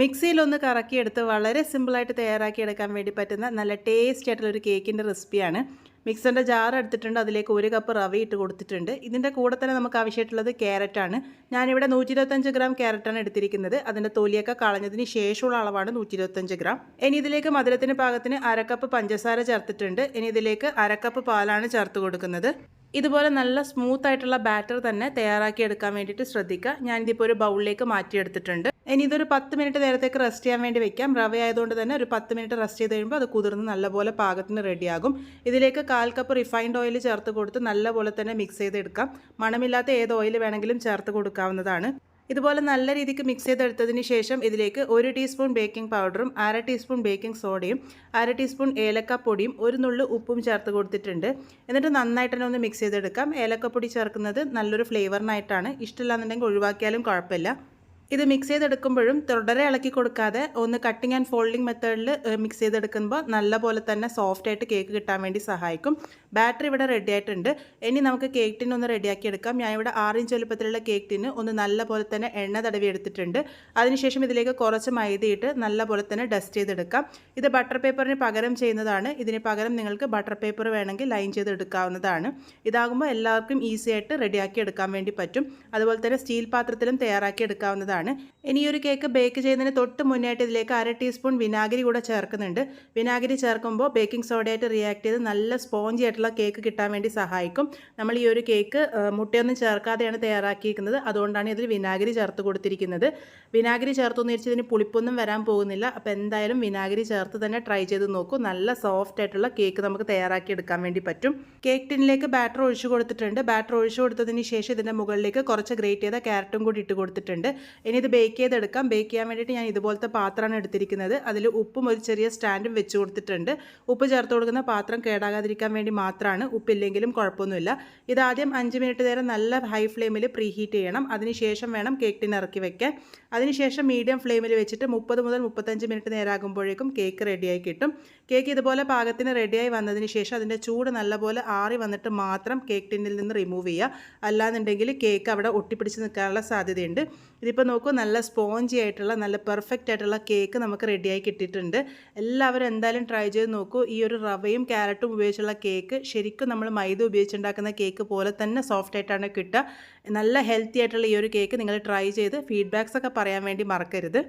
മിക്സിയിലൊന്ന് കറക്കിയെടുത്ത് വളരെ സിമ്പിളായിട്ട് തയ്യാറാക്കിയെടുക്കാൻ വേണ്ടി പറ്റുന്ന നല്ല ടേസ്റ്റി ആയിട്ടുള്ളൊരു കേക്കിൻ്റെ റെസിപ്പിയാണ്. മിക്സറിൻ്റെ ജാർ എടുത്തിട്ടുണ്ട്, അതിലേക്ക് 1 കപ്പ് റവ ഇട്ട് കൊടുത്തിട്ടുണ്ട്. ഇതിൻ്റെ കൂടെ തന്നെ നമുക്ക് ആവശ്യമായിട്ടുള്ളത് ക്യാരറ്റാണ്. ഞാനിവിടെ 125 ഗ്രാം ക്യാരറ്റാണ് എടുത്തിരിക്കുന്നത്. അതിൻ്റെ തൊലിയൊക്കെ കളഞ്ഞതിന് ശേഷമുള്ള അളവാണ് 125 ഗ്രാം. ഇനി ഇതിലേക്ക് മധുരത്തിന് പാകത്തിന് 1/2 കപ്പ് പഞ്ചസാര ചേർത്തിട്ടുണ്ട്. ഇനി ഇതിലേക്ക് 1/2 കപ്പ് പാലാണ് ചേർത്ത് കൊടുക്കുന്നത്. ഇതുപോലെ നല്ല സ്മൂത്ത് ആയിട്ടുള്ള ബാറ്റർ തന്നെ തയ്യാറാക്കി എടുക്കാൻ വേണ്ടിയിട്ട് ശ്രദ്ധിക്കുക. ഞാനിതിപ്പോൾ ഒരു ബൗളിലേക്ക് മാറ്റിയെടുത്തിട്ടുണ്ട്. ഇനി ഇതൊരു 10 മിനിറ്റ് നേരത്തേക്ക് റെസ്റ്റ് ചെയ്യാൻ വേണ്ടി വെക്കാം. റവ ആയതുകൊണ്ട് തന്നെ ഒരു 10 മിനിറ്റ് റെസ്റ്റ് ചെയ്ത് കഴിയുമ്പോൾ അത് കുതിർന്ന് നല്ലപോലെ പാകത്തിന് റെഡിയാകും. ഇതിലേക്ക് 1/4 കപ്പ് റിഫൈൻഡ് ഓയിൽ ചേർത്ത് കൊടുത്ത് നല്ലപോലെ തന്നെ മിക്സ് ചെയ്തെടുക്കാം. മണമില്ലാത്ത ഏത് ഓയിൽ വേണമെങ്കിലും ചേർത്ത് കൊടുക്കാവുന്നതാണ്. ഇതുപോലെ നല്ല രീതിക്ക് മിക്സ് ചെയ്തെടുത്തതിന് ശേഷം ഇതിലേക്ക് 1 ടീസ്പൂൺ ബേക്കിംഗ് പൗഡറും 1/2 ടീസ്പൂൺ ബേക്കിംഗ് സോഡയും 1/2 ടീസ്പൂൺ ഏലക്കപ്പൊടിയും 1 നുള്ളു ഉപ്പും ചേർത്ത് കൊടുത്തിട്ടുണ്ട്. എന്നിട്ട് നന്നായിട്ട് തന്നെ ഒന്ന് മിക്സ് ചെയ്തെടുക്കാം. ഏലക്കപ്പൊടി ചേർക്കുന്നത് നല്ലൊരു ഫ്ലേവറിനായിട്ടാണ്. ഇഷ്ടമില്ലാന്നുണ്ടെങ്കിൽ ഒഴിവാക്കിയാലും കുഴപ്പമില്ല. ഇത് മിക്സ് ചെയ്തെടുക്കുമ്പോഴും തുടരെ ഇളക്കി കൊടുക്കാതെ ഒന്ന് കട്ടിങ് ആൻഡ് ഫോൾഡിങ് മെത്തേഡിൽ മിക്സ് ചെയ്തെടുക്കുമ്പോൾ നല്ലപോലെ തന്നെ സോഫ്റ്റ് ആയിട്ട് കേക്ക് കിട്ടാൻ വേണ്ടി സഹായിക്കും. ബാറ്റർ ഇവിടെ റെഡി ആയിട്ടുണ്ട്. ഇനി നമുക്ക് കേക്ക് ടിൻ ഒന്ന് റെഡിയാക്കി എടുക്കാം. ഞാനിവിടെ 6 ഇഞ്ച് വലുപ്പത്തിലുള്ള കേക്ക് ടിന് ഒന്ന് നല്ലപോലെ തന്നെ എണ്ണ തടവി എടുത്തിട്ടുണ്ട്. അതിനുശേഷം ഇതിലേക്ക് കുറച്ച് മൈദയിട്ട് നല്ലപോലെ തന്നെ ഡസ്റ്റ് ചെയ്തെടുക്കാം. ഇത് ബട്ടർ പേപ്പറിന് പകരം ചെയ്യുന്നതാണ്. ഇതിന് പകരം നിങ്ങൾക്ക് ബട്ടർ പേപ്പർ വേണമെങ്കിൽ ലൈൻ ചെയ്തെടുക്കാവുന്നതാണ്. ഇതാകുമ്പോൾ എല്ലാവർക്കും ഈസി ആയിട്ട് റെഡിയാക്കി എടുക്കാൻ വേണ്ടി പറ്റും. അതുപോലെ തന്നെ സ്റ്റീൽ പാത്രത്തിലും തയ്യാറാക്കി എടുക്കാവുന്നതാണ്. ഇനി ഒരു കേക്ക് ബേക്ക് ചെയ്യുന്നതിന് തൊട്ട് മുന്നായിട്ട് ഇതിലേക്ക് 1/2 ടീസ്പൂൺ വിനാഗിരി കൂടെ ചേർക്കുന്നുണ്ട്. വിനാഗിരി ചേർക്കുമ്പോൾ ബേക്കിംഗ് സോഡയായിട്ട് റിയാക്ട് ചെയ്ത് നല്ല സ്പോഞ്ചി ആയിട്ടുള്ള കേക്ക് കിട്ടാൻ വേണ്ടി സഹായിക്കും. നമ്മൾ ഈ ഒരു കേക്ക് മുട്ടയൊന്നും ചേർക്കാതെയാണ് തയ്യാറാക്കിയിരിക്കുന്നത്. അതുകൊണ്ടാണ് ഇതിൽ വിനാഗിരി ചേർത്ത് കൊടുത്തിരിക്കുന്നത്. വിനാഗിരി ചേർത്തെന്ന് വെച്ചാൽ ഇതിന് പുളിപ്പൊന്നും വരാൻ പോകുന്നില്ല. അപ്പോൾ എന്തായാലും വിനാഗിരി ചേർത്ത് തന്നെ ട്രൈ ചെയ്ത് നോക്കൂ. നല്ല സോഫ്റ്റ് ആയിട്ടുള്ള കേക്ക് നമുക്ക് തയ്യാറാക്കി എടുക്കാൻ വേണ്ടി പറ്റും. കേക്ക് ടിന്നിലേക്ക് ബാറ്റർ ഒഴിച്ചു കൊടുത്തിട്ടുണ്ട്. ബാറ്റർ ഒഴിച്ചു കൊടുത്തതിന് ശേഷം ഇതിൻ്റെ മുകളിലേക്ക് കുറച്ച് ഗ്രേറ്റ് ചെയ്ത ക്യാരറ്റും കൂടി ഇട്ട് കൊടുത്തിട്ടുണ്ട്. ഇനി ഇത് ബേക്ക് ചെയ്തെടുക്കാം. ബേക്ക് ചെയ്യാൻ വേണ്ടിയിട്ട് ഞാൻ ഇതുപോലത്തെ പാത്രമാണ് എടുത്തിരിക്കുന്നത്. അതിൽ ഉപ്പും ഒരു ചെറിയ സ്റ്റാൻഡും വെച്ച് കൊടുത്തിട്ടുണ്ട്. ഉപ്പ് ചേർത്ത് കൊടുക്കുന്ന പാത്രം കേടാകാതിരിക്കാൻ വേണ്ടി മാത്രമാണ്. ഉപ്പില്ലെങ്കിലും കുഴപ്പമൊന്നുമില്ല. ഇതാദ്യം 5 മിനിറ്റ് നേരം നല്ല ഹൈ ഫ്ലെയിമിൽ പ്രീ ഹീറ്റ് ചെയ്യണം. അതിനുശേഷം വേണം കേക്ക് ടിൻ ഇറക്കി വെക്കാൻ. അതിനുശേഷം മീഡിയം ഫ്ലെയിമിൽ വെച്ചിട്ട് 30 മുതൽ 35 മിനിറ്റ് നേരമാകുമ്പോഴേക്കും കേക്ക് റെഡിയായി കിട്ടും. കേക്ക് ഇതുപോലെ പാകത്തിന് റെഡിയായി വന്നതിന് ശേഷം അതിൻ്റെ ചൂട് നല്ലപോലെ ആറി വന്നിട്ട് മാത്രം കേക്ക് ടിന്നിൽ നിന്ന് റിമൂവ് ചെയ്യുക. അല്ലാന്നുണ്ടെങ്കിൽ കേക്ക് അവിടെ ഒട്ടിപ്പിടിച്ച് നിൽക്കാനുള്ള സാധ്യതയുണ്ട്. ഇതിപ്പോൾ നോക്കൂ, നല്ല സ്പോഞ്ചി ആയിട്ടുള്ള നല്ല പെർഫെക്റ്റ് ആയിട്ടുള്ള കേക്ക് നമുക്ക് റെഡിയായി കിട്ടിയിട്ടുണ്ട്. എല്ലാവരും എന്തായാലും ട്രൈ ചെയ്ത് നോക്കൂ. ഈ ഒരു റവയും ക്യാരറ്റും ഉപയോഗിച്ചുള്ള കേക്ക് ശരിക്കും നമ്മൾ മൈദ ഉപയോഗിച്ചുണ്ടാക്കുന്ന കേക്ക് പോലെ തന്നെ സോഫ്റ്റ് ആയിട്ടാണ് കിട്ടുക. നല്ല ഹെൽത്തി ആയിട്ടുള്ള ഈ ഒരു കേക്ക് നിങ്ങൾ ട്രൈ ചെയ്ത് ഫീഡ്ബാക്സ് ഒക്കെ പറയാൻ വേണ്ടി മറക്കരുത്.